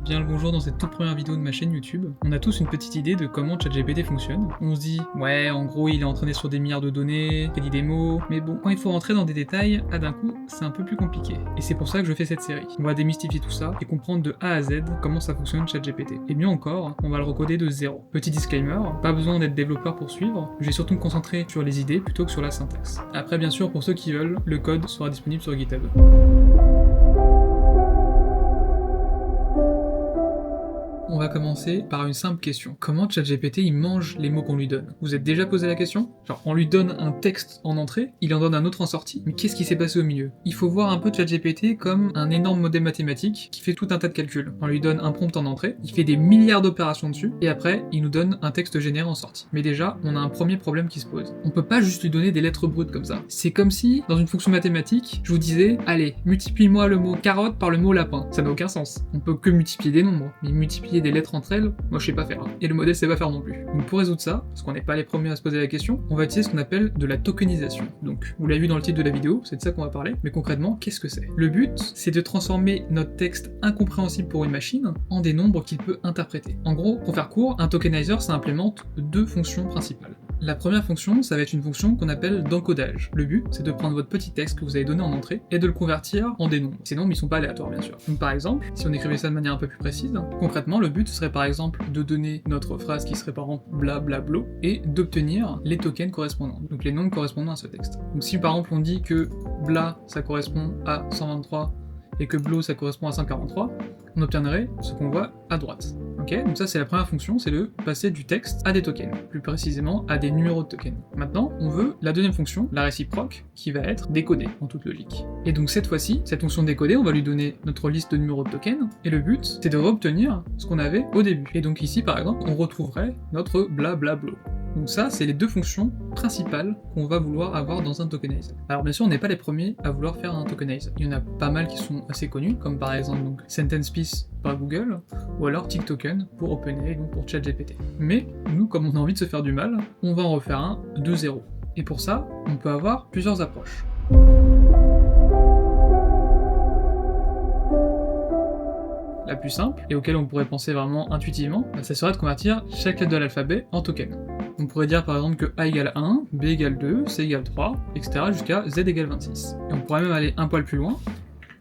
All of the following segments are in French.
Bien le bonjour dans cette toute première vidéo de ma chaîne YouTube. On a tous une petite idée de comment ChatGPT fonctionne. On se dit, ouais, en gros, il est entraîné sur des milliards de données, prédit des mots, mais bon, quand il faut rentrer dans des détails, d'un coup, c'est un peu plus compliqué. Et c'est pour ça que je fais cette série. On va démystifier tout ça et comprendre de A à Z comment ça fonctionne ChatGPT. Et mieux encore, on va le recoder de zéro. Petit disclaimer, pas besoin d'être développeur pour suivre, je vais surtout me concentrer sur les idées plutôt que sur la syntaxe. Après, bien sûr, pour ceux qui veulent, le code sera disponible sur GitHub. On va commencer par une simple question. Comment ChatGPT il mange les mots qu'on lui donne? Vous êtes déjà posé la question? Genre, on lui donne un texte en entrée, il en donne un autre en sortie, mais qu'est-ce qui s'est passé au milieu? Il faut voir un peu ChatGPT comme un énorme modèle mathématique qui fait tout un tas de calculs. On lui donne un prompt en entrée, il fait des milliards d'opérations dessus, et après, il nous donne un texte généré en sortie. Mais déjà, on a un premier problème qui se pose. On peut pas juste lui donner des lettres brutes comme ça. C'est comme si, dans une fonction mathématique, je vous disais, allez, multiplie-moi le mot carotte par le mot lapin. Ça n'a aucun sens. On peut que multiplier des nombres, mais multiplier des lettres entre elles, moi je sais pas faire. Et le modèle sait pas faire non plus. Donc pour résoudre ça, parce qu'on n'est pas les premiers à se poser la question, on va utiliser ce qu'on appelle de la tokenisation. Donc, vous l'avez vu dans le titre de la vidéo, c'est de ça qu'on va parler, mais concrètement, qu'est-ce que c'est? Le but, c'est de transformer notre texte incompréhensible pour une machine en des nombres qu'il peut interpréter. En gros, pour faire court, un tokenizer, ça implémente deux fonctions principales. La première fonction, ça va être une fonction qu'on appelle d'encodage. Le but, c'est de prendre votre petit texte que vous avez donné en entrée et de le convertir en des nombres. Ces nombres, ils sont pas aléatoires, bien sûr. Donc par exemple, si on écrivait ça de manière un peu plus précise, concrètement, le but serait par exemple de donner notre phrase qui serait par exemple bla bla blo et d'obtenir les tokens correspondants, donc les nombres correspondant à ce texte. Donc si par exemple on dit que bla, ça correspond à 123 et que blo, ça correspond à 143, on obtiendrait ce qu'on voit à droite. Ok, donc ça c'est la première fonction, c'est de passer du texte à des tokens, plus précisément à des numéros de tokens. Maintenant, on veut la deuxième fonction, la réciproque, qui va être décodée, en toute logique. Et donc cette fois-ci, cette fonction décodée, on va lui donner notre liste de numéros de tokens, et le but, c'est de réobtenir ce qu'on avait au début. Et donc ici, par exemple, on retrouverait notre blablablo. Donc ça, c'est les deux fonctions principales qu'on va vouloir avoir dans un tokenizer. Alors bien sûr, on n'est pas les premiers à vouloir faire un tokenizer. Il y en a pas mal qui sont assez connus, comme par exemple donc, SentencePiece par Google, ou alors TikToken pour OpenAI, donc pour ChatGPT. Mais nous, comme on a envie de se faire du mal, on va en refaire un de zéro. Et pour ça, on peut avoir plusieurs approches. La plus simple, et auquel on pourrait penser vraiment intuitivement, ça serait de convertir chaque lettre de l'alphabet en token. On pourrait dire par exemple que A égale 1, B égale 2, C égale 3, etc. jusqu'à Z égale 26. Et on pourrait même aller un poil plus loin,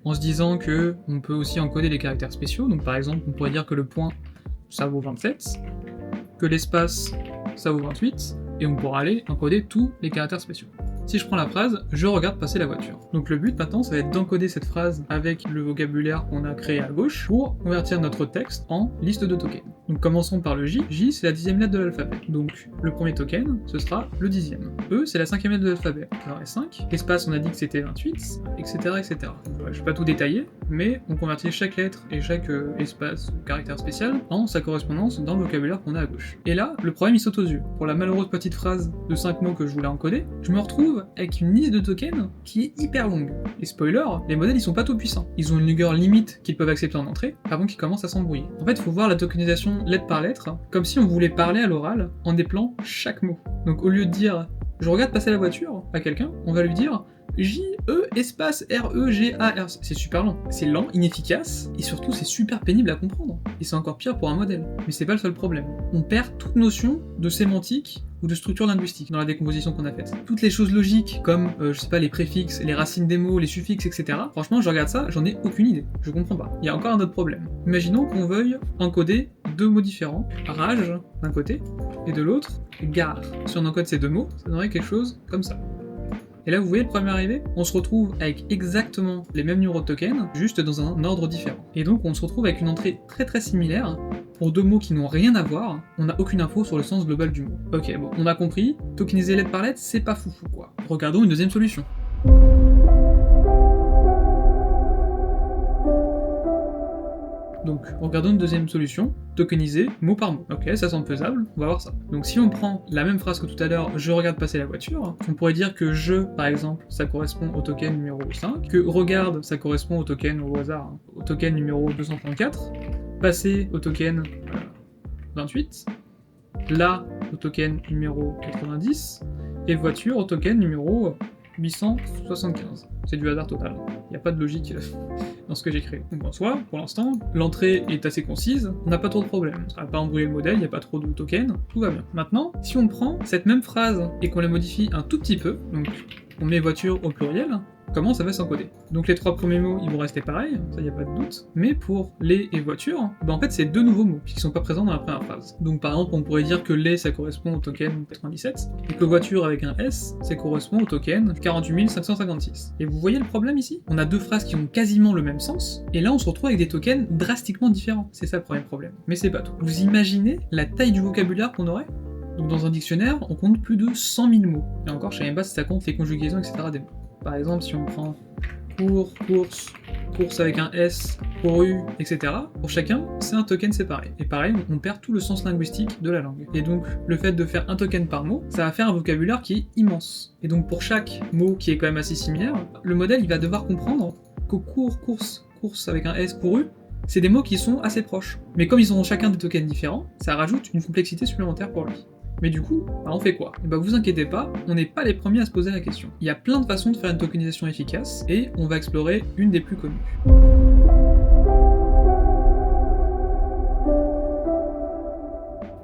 en se disant que on peut aussi encoder les caractères spéciaux, donc par exemple on pourrait dire que le point, ça vaut 27, que l'espace, ça vaut 28, et on pourra aller encoder tous les caractères spéciaux. Si je prends la phrase « je regarde passer la voiture ». Donc le but maintenant, ça va être d'encoder cette phrase avec le vocabulaire qu'on a créé à gauche pour convertir notre texte en liste de tokens. Donc commençons par le J. J, c'est la 10e lettre de l'alphabet. Donc le premier token, ce sera le 10e. E, c'est la 5e lettre de l'alphabet. Ça aurait 5. L'espace, on a dit que c'était 28, etc. etc. Donc, je vais pas tout détailler, mais on convertit chaque lettre et chaque espace ou caractère spécial en sa correspondance dans le vocabulaire qu'on a à gauche. Et là, le problème il saute aux yeux. Pour la malheureuse petite phrase de 5 mots que je voulais encoder, je me retrouve avec une liste de tokens qui est hyper longue. Et spoiler, les modèles ils sont pas tout puissants. Ils ont une longueur limite qu'ils peuvent accepter en entrée avant qu'ils commencent à s'embrouiller. En fait, il faut voir la tokenisation lettre par lettre comme si on voulait parler à l'oral en dépelant chaque mot. Donc au lieu de dire « je regarde passer la voiture » à quelqu'un, on va lui dire J-E espace R-E-G-A-R. C'est super lent. C'est lent, inefficace, et surtout c'est super pénible à comprendre. Et c'est encore pire pour un modèle. Mais c'est pas le seul problème. On perd toute notion de sémantique ou de structure linguistique dans la décomposition qu'on a faite. Toutes les choses logiques, comme, je sais pas, les préfixes, les racines des mots, les suffixes, etc. Franchement, je regarde ça, j'en ai aucune idée. Je comprends pas. Il y a encore un autre problème. Imaginons qu'on veuille encoder deux mots différents. Rage, d'un côté, et de l'autre, gare. Si on encode ces deux mots, ça donnerait quelque chose comme ça. Et là, vous voyez le problème arrivé? On se retrouve avec exactement les mêmes numéros de tokens, juste dans un ordre différent. Et donc, on se retrouve avec une entrée très très similaire, pour deux mots qui n'ont rien à voir, on n'a aucune info sur le sens global du mot. Ok, bon, on a compris, tokeniser lettre par lettre, c'est pas foufou quoi. Regardons une deuxième solution. Donc, regardons une deuxième solution, tokeniser mot par mot. Ok, ça semble faisable, on va voir ça. Donc si on prend la même phrase que tout à l'heure, je regarde passer la voiture, on pourrait dire que je, par exemple, ça correspond au token numéro 5, que regarde, ça correspond au token au hasard, au token numéro 234, passer au token 28, là au token numéro 90, et voiture au token numéro 875. c'est du hasard total. Il n'y a pas de logique dans ce que j'ai créé. Donc en soi, pour l'instant, l'entrée est assez concise, on n'a pas trop de problèmes. Ça va pas embrouiller le modèle, il n'y a pas trop de tokens, tout va bien. Maintenant, si on prend cette même phrase et qu'on la modifie un tout petit peu, donc on met voiture au pluriel, comment ça va s'encoder? Donc les 3 premiers mots, ils vont rester pareils, ça y a pas de doute, mais pour les et voiture, en fait c'est 2 nouveaux mots, puisqu'ils sont pas présents dans la première phrase. Donc par exemple, on pourrait dire que les, ça correspond au token 97, et que voiture avec un S, ça correspond au token 48 556. Et vous voyez le problème ici? On a 2 phrases qui ont quasiment le même sens, et là on se retrouve avec des tokens drastiquement différents. C'est ça le premier problème. Mais c'est pas tout. Vous imaginez la taille du vocabulaire qu'on aurait? Donc dans un dictionnaire, on compte plus de 100 000 mots. Et encore, je sais même pas si ça compte les conjugaisons, etc. des mots. Par exemple, si on prend cours, course avec un S, couru, etc. Pour chacun, c'est un token séparé. Et pareil, on perd tout le sens linguistique de la langue. Et donc, le fait de faire un token par mot, ça va faire un vocabulaire qui est immense. Et donc, pour chaque mot qui est quand même assez similaire, le modèle, il va devoir comprendre que course avec un S, couru, c'est des mots qui sont assez proches. Mais comme ils ont chacun des tokens différents, ça rajoute une complexité supplémentaire pour lui. Mais du coup, on fait quoi? Et vous inquiétez pas, on n'est pas les premiers à se poser la question. Il y a plein de façons de faire une tokenisation efficace, et on va explorer une des plus connues.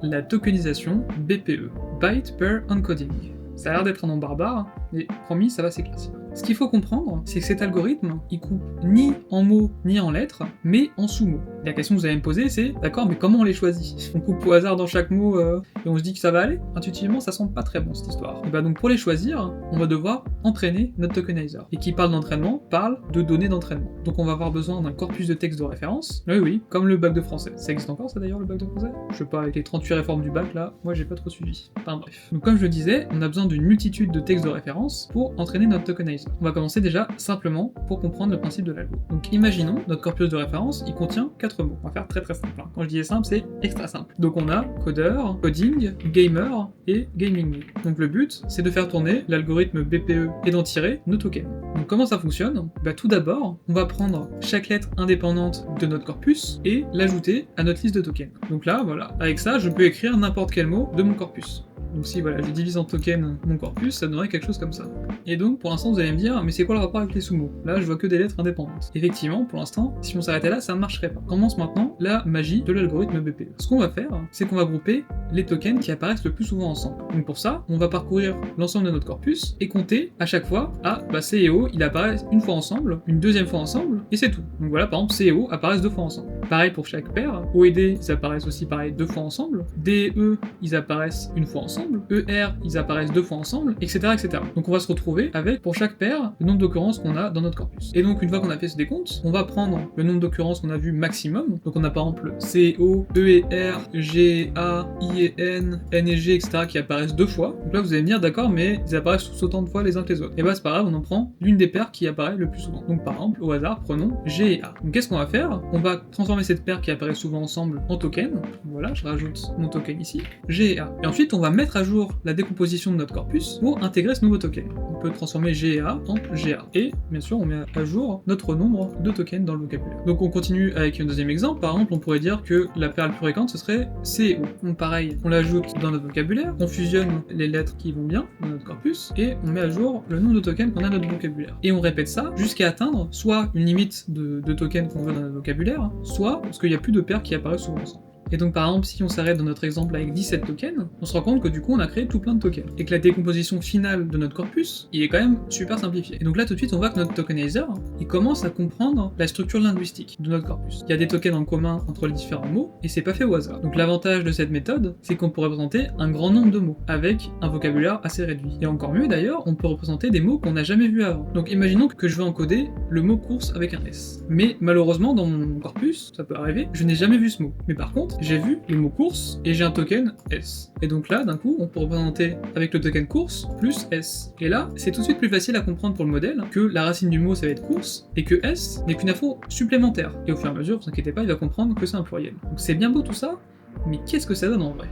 La tokenisation BPE, Byte Per Encoding. Ça a l'air d'être un nom barbare, mais promis, ça va s'éclaircir. Ce qu'il faut comprendre, c'est que cet algorithme, il coupe ni en mots ni en lettres, mais en sous-mots. La question que vous allez me poser, c'est, d'accord, mais comment on les choisit? On coupe au hasard dans chaque mot et on se dit que ça va aller? Intuitivement, ça semble pas très bon cette histoire. Et donc pour les choisir, on va devoir entraîner notre tokenizer. Et qui parle d'entraînement, parle de données d'entraînement. Donc on va avoir besoin d'un corpus de texte de référence. Oui, comme le bac de français. Ça existe encore ça d'ailleurs, le bac de français? Je sais pas, avec les 38 réformes du bac là, moi j'ai pas trop suivi. Enfin bref. Donc comme je le disais, on a besoin d'une multitude de textes de référence pour entraîner notre tokenizer. On va commencer déjà simplement pour comprendre le principe de l'algo. Donc imaginons, notre corpus de référence, il contient 4 mots. On va faire très très simple. Quand je dis simple, c'est extra simple. Donc on a codeur, coding, gamer et gaming. Donc le but, c'est de faire tourner l'algorithme BPE et d'en tirer nos tokens. Donc comment ça fonctionne? Tout d'abord, on va prendre chaque lettre indépendante de notre corpus et l'ajouter à notre liste de tokens. Donc là, voilà, avec ça, je peux écrire n'importe quel mot de mon corpus. Donc si voilà, je divise en tokens mon corpus, ça donnerait quelque chose comme ça. Et donc pour l'instant vous allez me dire, mais c'est quoi le rapport avec les sous-mots? Là je vois que des lettres indépendantes. Effectivement, pour l'instant, si on s'arrêtait là, ça ne marcherait pas. Commence maintenant la magie de l'algorithme BPE. Ce qu'on va faire, c'est qu'on va grouper les tokens qui apparaissent le plus souvent ensemble. Donc pour ça, on va parcourir l'ensemble de notre corpus et compter à chaque fois, C et O, ils apparaissent une fois ensemble, une deuxième fois ensemble, et c'est tout. Donc voilà, par exemple, C et O apparaissent 2 fois ensemble. Pareil pour chaque paire, O et D, ils apparaissent aussi pareil 2 fois ensemble, D et E, ils apparaissent une fois ensemble, ER, ils apparaissent 2 fois ensemble, etc., etc. Donc on va se retrouver avec, pour chaque paire, le nombre d'occurrences qu'on a dans notre corpus. Et donc une fois qu'on a fait ce décompte, on va prendre le nombre d'occurrences qu'on a vu maximum. Donc on a par exemple C, O, E et R, G, A, I et N et G, etc. qui apparaissent 2 fois. Donc là vous allez me dire, d'accord, mais ils apparaissent tous autant de fois les uns que les autres. Et c'est pas grave, on en prend l'une des paires qui apparaît le plus souvent. Donc par exemple, au hasard, prenons G et A. Donc qu'est-ce qu'on va faire? On va transformer cette paire qui apparaît souvent ensemble en token. Voilà, je rajoute mon token ici, G et A. Et ensuite on va mettre à jour la décomposition de notre corpus pour intégrer ce nouveau token. On peut transformer G et A en GA. Et bien sûr, on met à jour notre nombre de tokens dans le vocabulaire. Donc on continue avec un deuxième exemple. Par exemple, on pourrait dire que la paire la plus fréquente, ce serait C et O. Donc pareil, on l'ajoute dans notre vocabulaire, on fusionne les lettres qui vont bien dans notre corpus, et on met à jour le nombre de tokens qu'on a dans notre vocabulaire. Et on répète ça jusqu'à atteindre soit une limite de tokens qu'on veut dans notre vocabulaire, soit parce qu'il n'y a plus de paires qui apparaissent souvent ensemble. Et donc par exemple, si on s'arrête dans notre exemple avec 17 tokens, on se rend compte que du coup on a créé tout plein de tokens. Et que la décomposition finale de notre corpus, il est quand même super simplifié. Et donc là tout de suite on voit que notre tokenizer, il commence à comprendre la structure linguistique de notre corpus. Il y a des tokens en commun entre les différents mots, et c'est pas fait au hasard. Donc l'avantage de cette méthode, c'est qu'on peut représenter un grand nombre de mots, avec un vocabulaire assez réduit. Et encore mieux d'ailleurs, on peut représenter des mots qu'on n'a jamais vus avant. Donc imaginons que je veux encoder le mot course avec un S. Mais malheureusement dans mon corpus, ça peut arriver, je n'ai jamais vu ce mot. Mais par contre, j'ai vu le mot course et j'ai un token S. Et donc là, d'un coup, on peut représenter avec le token course plus S. Et là, c'est tout de suite plus facile à comprendre pour le modèle que la racine du mot ça va être course et que S n'est qu'une info supplémentaire. Et au fur et à mesure, vous inquiétez pas, il va comprendre que c'est un pluriel. Donc c'est bien beau tout ça, mais qu'est-ce que ça donne en vrai ?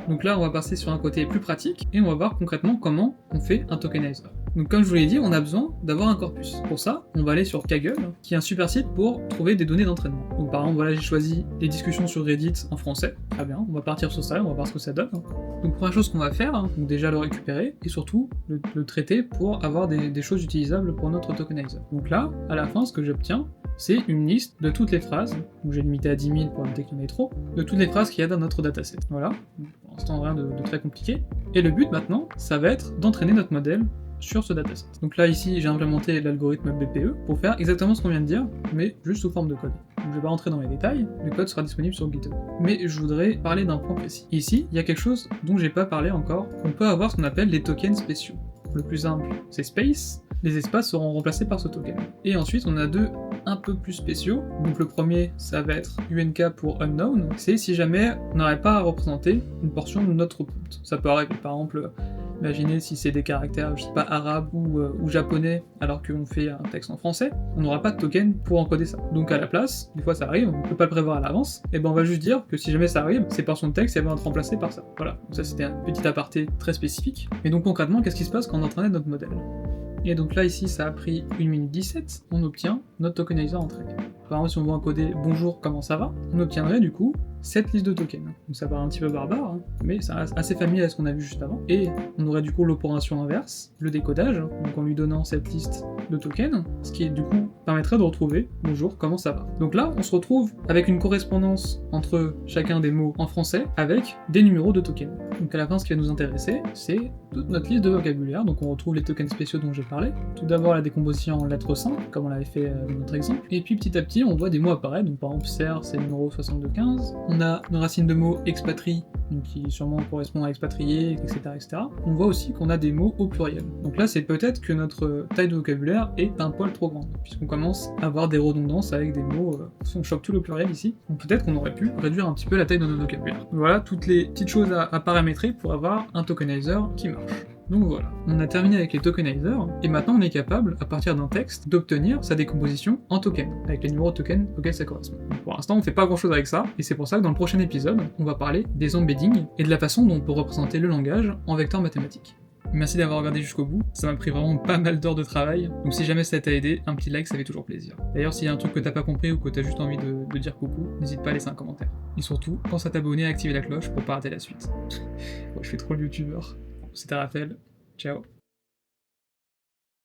Donc là, on va passer sur un côté plus pratique, et on va voir concrètement comment on fait un tokenizer. Donc comme je vous l'ai dit, on a besoin d'avoir un corpus. Pour ça, on va aller sur Kaggle, qui est un super site pour trouver des données d'entraînement. Donc par exemple, voilà, j'ai choisi les discussions sur Reddit en français. Très bien, on va partir sur ça, on va voir ce que ça donne. Donc première chose qu'on va faire, donc déjà le récupérer, et surtout le traiter pour avoir des choses utilisables pour notre tokenizer. Donc là, à la fin, ce que j'obtiens, c'est une liste de toutes les phrases, donc j'ai limité à 10 000 pour éviter qu'il y en ait trop, de toutes les phrases qu'il y a dans notre dataset. Voilà, pour l'instant rien de très compliqué. Et le but maintenant, ça va être d'entraîner notre modèle sur ce dataset. Donc là ici j'ai implémenté l'algorithme BPE pour faire exactement ce qu'on vient de dire, mais juste sous forme de code. Donc, je vais pas rentrer dans les détails, le code sera disponible sur GitHub. Mais je voudrais parler d'un point précis. Ici, il y a quelque chose dont j'ai pas parlé encore, on peut avoir ce qu'on appelle les tokens spéciaux. Le plus simple, c'est space, les espaces seront remplacés par ce token. Et ensuite on a deux un peu plus spéciaux. Donc le premier, ça va être UNK pour unknown, c'est si jamais on n'aurait pas à représenter une portion de notre prompt. Ça peut arriver, par exemple, imaginez si c'est des caractères, je sais pas, arabes ou japonais, alors qu'on fait un texte en français, on n'aura pas de token pour encoder ça. Donc à la place, des fois ça arrive, on peut pas le prévoir à l'avance, et ben on va juste dire que si jamais ça arrive, ces portions de texte elles vont être remplacées par ça. Voilà, donc ça c'était un petit aparté très spécifique. Mais donc concrètement, qu'est-ce qui se passe quand on entraîne notre modèle? Et donc là ici ça a pris 1 minute 17, on obtient notre tokenizer en track. Par exemple si on veut encoder bonjour comment ça va, on obtiendrait du coup cette liste de tokens. Donc ça paraît un petit peu barbare, hein, mais ça reste assez familier à ce qu'on a vu juste avant. Et on aurait du coup l'opération inverse, le décodage, donc en lui donnant cette liste de tokens, ce qui du coup permettrait de retrouver bonjour comment ça va. Donc là on se retrouve avec une correspondance entre chacun des mots en français avec des numéros de tokens. Donc à la fin ce qui va nous intéresser c'est toute notre liste de vocabulaire, donc on retrouve les tokens spéciaux dont j'ai parlé. Tout d'abord la décomposition en lettres simples, comme on l'avait fait dans notre exemple, et puis petit à petit on voit des mots apparaître, donc par exemple serre c'est le numéro 6215, on a une racine de mots expatrie, donc qui sûrement correspond à expatrié, etc., etc. On voit aussi qu'on a des mots au pluriel. Donc là c'est peut-être que notre taille de vocabulaire est un poil trop grande, puisqu'on commence à avoir des redondances avec des mots, si on chope tout le pluriel ici, donc peut-être qu'on aurait pu réduire un petit peu la taille de notre vocabulaire. Voilà toutes les petites choses à paramétrer pour avoir un tokenizer qui marche. Donc voilà, on a terminé avec les tokenizers, et maintenant on est capable, à partir d'un texte, d'obtenir sa décomposition en tokens, avec les numéros de tokens auxquels ça correspond. Donc pour l'instant on fait pas grand chose avec ça, et c'est pour ça que dans le prochain épisode, on va parler des embeddings, et de la façon dont on peut représenter le langage en vecteur mathématique. Merci d'avoir regardé jusqu'au bout, ça m'a pris vraiment pas mal d'heures de travail, donc si jamais ça t'a aidé, un petit like ça fait toujours plaisir. D'ailleurs s'il y a un truc que t'as pas compris ou que t'as juste envie de dire coucou, n'hésite pas à laisser un commentaire. Et surtout, pense à t'abonner et à activer la cloche pour pas rater la suite. Ouais, je fais trop le youtubeur. C'était Raphaël, ciao.